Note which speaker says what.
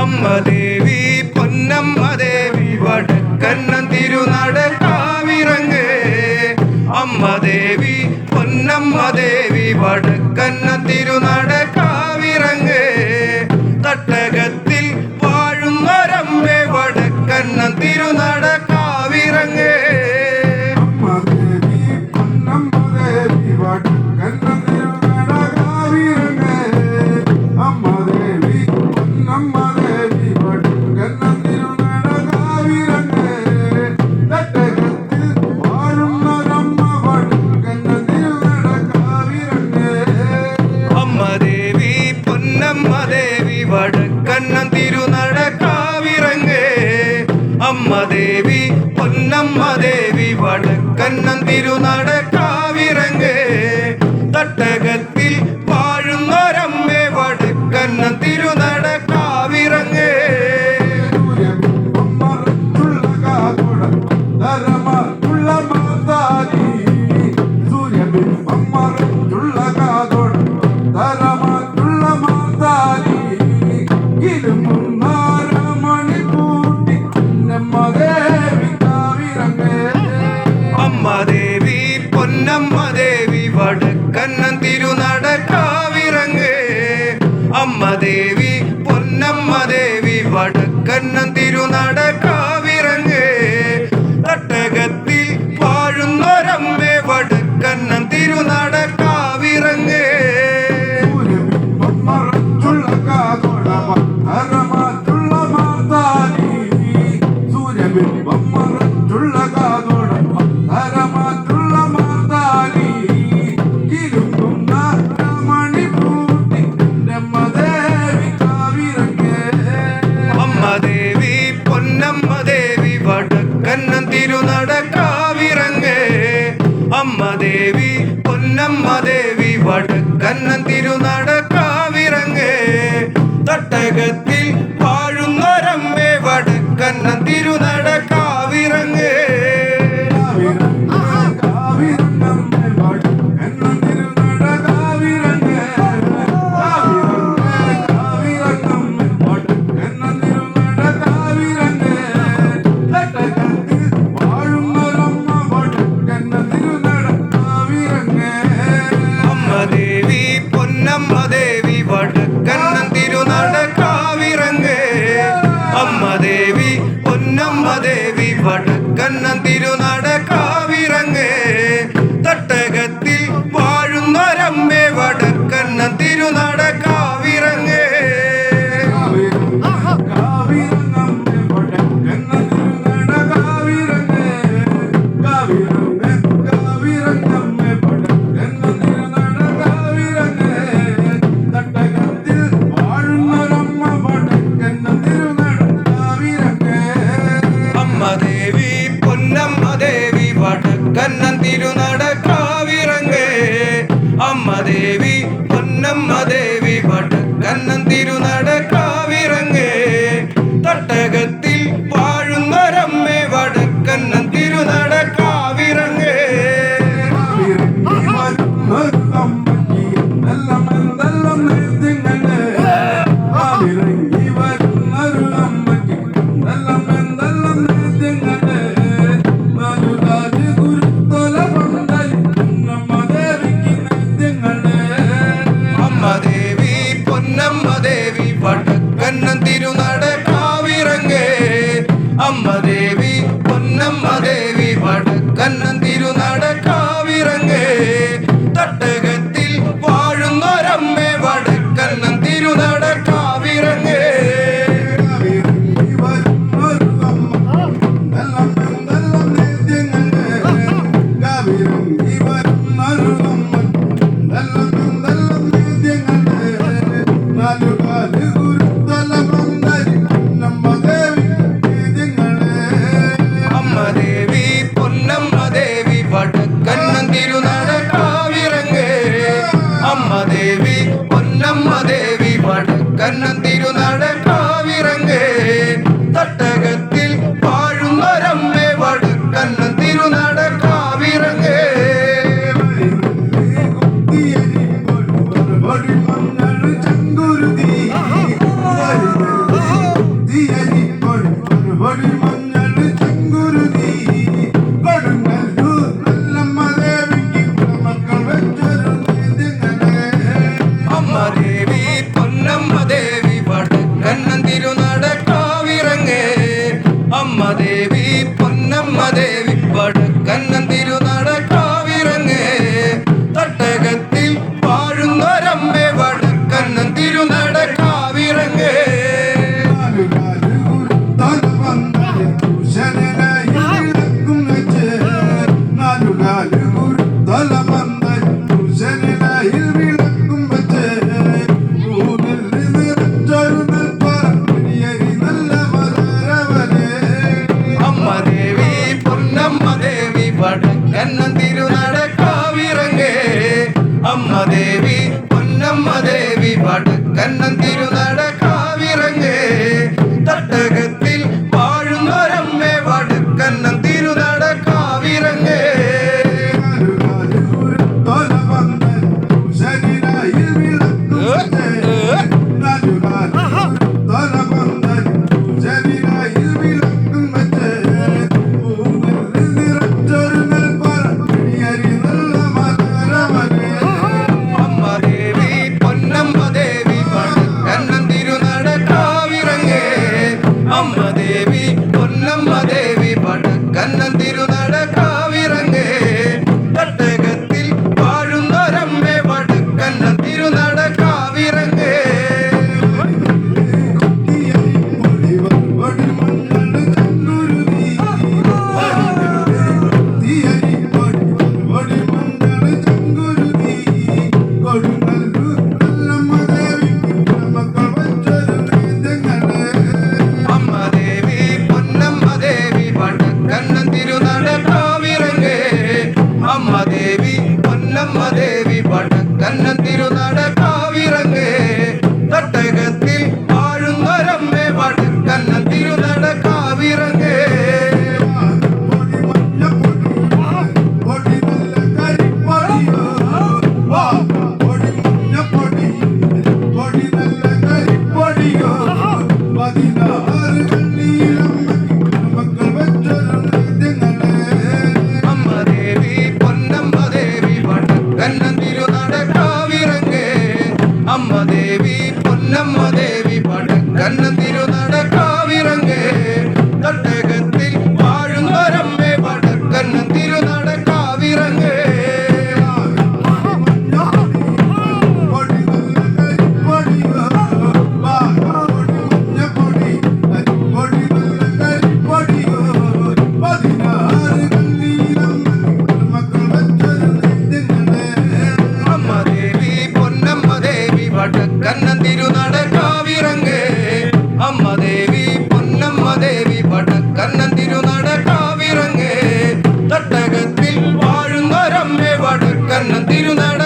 Speaker 1: അമ്മ ദേവി പൊന്നമ്മ ദേവി വടക്കണ്ണൻ തിരുനട കാവിറങ്ങ് അമ്മ ദേവി പൊന്നമ്മ ദേവി വടക്കണ്ണൻ തിരുനട കാവിറങ്ങ് തട്ടകത്തിൽ വാഴുന്നൊരമ്മേ വടക്കണ്ണൻ തിരുനട കാവിറങ്ങ് വടക്കണ്ണൻ തിരുനട കാവിറങ്ങ് അമ്മ ദേവി പൊന്നമ്മ ദേവി വടക്കണ്ണൻ തിരുനട കാവിറങ്ങ് തട്ടകത്തിൽ വാഴുന്നൊരമ്മേ വടക്കണ്ണൻ തിരുനട കാവിറങ്ങ് അമ്മ ദേവി പൊന്നമ്മ ദേവി വടക്കണ്ണൻ തിരുനട കാവിറങ്ങ് അമ്മ ദേവി പൊന്നമ്മ ദേവി വടക്കണ്ണൻ തിരുനട കാവിറങ്ങ് തട്ടകത്തിൽ വാഴുന്നൊരമ്മേ വടക്കണ്ണൻ തിരുനട കാവിറങ്ങ് വടക്കണ്ണൻ തിരുനട കാവിറങ്ങ് അമ്മ ദേവി പൊന്നമ്മ ദേവി വടക്കണ്ണൻ തിരുനട കാവിറങ്ങ് തട്ടകത്തിൽ വാഴുന്നൊരമ്മേ വടക്കണ്ണൻ തിരുനട കാവിറങ്ങ് പൊന്നമ്മ ദേവി വടക്കണ്ണൻ തിരുനട കാവിറങ്ങ് അമ്മ ദേവി പൊന്നമ്മ ദേവി വടക്കണ്ണൻ തിരുനട കാവിറങ്ങ് തട്ടകത്തിൽ വാഴുന്നൊരമ്മേ വടക്കണ്ണൻ തിരുനട കാവിറങ്ങ് വടക്കണ്ണൻ തിരുനട കാവിറങ്ങ് അമ്മ ദേവി പൊന്നമ്മ ദേവി വടക്കണ്ണൻ തിരുനട കാവിറങ്ങ് തട്ടകത്തിൽ വാഴുന്നൊരമ്മേ വടക്കണ്ണൻ തിരുനട കാവിറങ്ങ് വടക്കണ്ണൻ തിരുനട കാവിറങ്ങ് അമ്മ ദേവി പൊന്നമ്മ ദേവി വടക്കണ്ണൻ തിരുനട കാവിറങ്ങ് തട്ടകത്തിൽ വാഴുന്നൊരമ്മേ വടക്കണ്ണൻ തിരുനട കാവിറങ്ങ് വടക്കണ്ണൻ തിരുനട കാവിറങ്ങ് അമ്മ ദേവി പൊന്നമ്മ ദേവി വടക്കണ്ണൻ തിരുനട കാവിറങ്ങ് തട്ടകത്തിൽ വാഴുന്നൊരമ്മേ വടക്കണ്ണൻ തിരുനട കാവിറങ്ങ് അമ്മ ദേവി പൊന്നമ്മ ദേവി വടക്കണ്ണൻ തിരുനട കാവിറങ്ങ് തട്ടകത്തിൽ വാഴുന്നൊരമ്മേ വടക്കണ്ണൻ തിരുനട കാവിറങ്ങ് അമ്മ ദേവി പൊന്നമ്മ ദേവി വടക്കണ്ണൻ തിരുനട കാവിറങ്ങ് തട്ടകത്തിൽ വാഴുന്നൊരമ്മേ വടക്കണ്ണൻ തിരുനട കാവിറങ്ങ് അമ്മ ദേവി പൊന്നമ്മ ദേവി വടക്കണ്ണൻ തിരുനട കാവിറങ്ങ് തട്ടകത്തിൽ വാഴുന്നൊരമ്മേ വടക്കണ്ണൻ തിരുനട കാവിറങ്ങ് അമ്മ ദേവി പൊന്നമ്മ ദേവി വടക്കണ്ണൻ തിരുനട കാവിറങ്ങ് തട്ടകത്തിൽ വാഴുന്നൊരമ്മേ വടക്കണ്ണൻ തിരുനട കാവിറങ്ങ് വടക്കണ്ണൻ തിരുനട കാവിറങ്ങ് അമ്മ ദേവി പൊന്നമ്മ ദേവി വടക്കണ്ണൻ തിരുനട കാവിറങ്ങ് തട്ടകത്തിൽ വാഴുന്നൊരമ്മേ വടക്കണ്ണൻ തിരുനട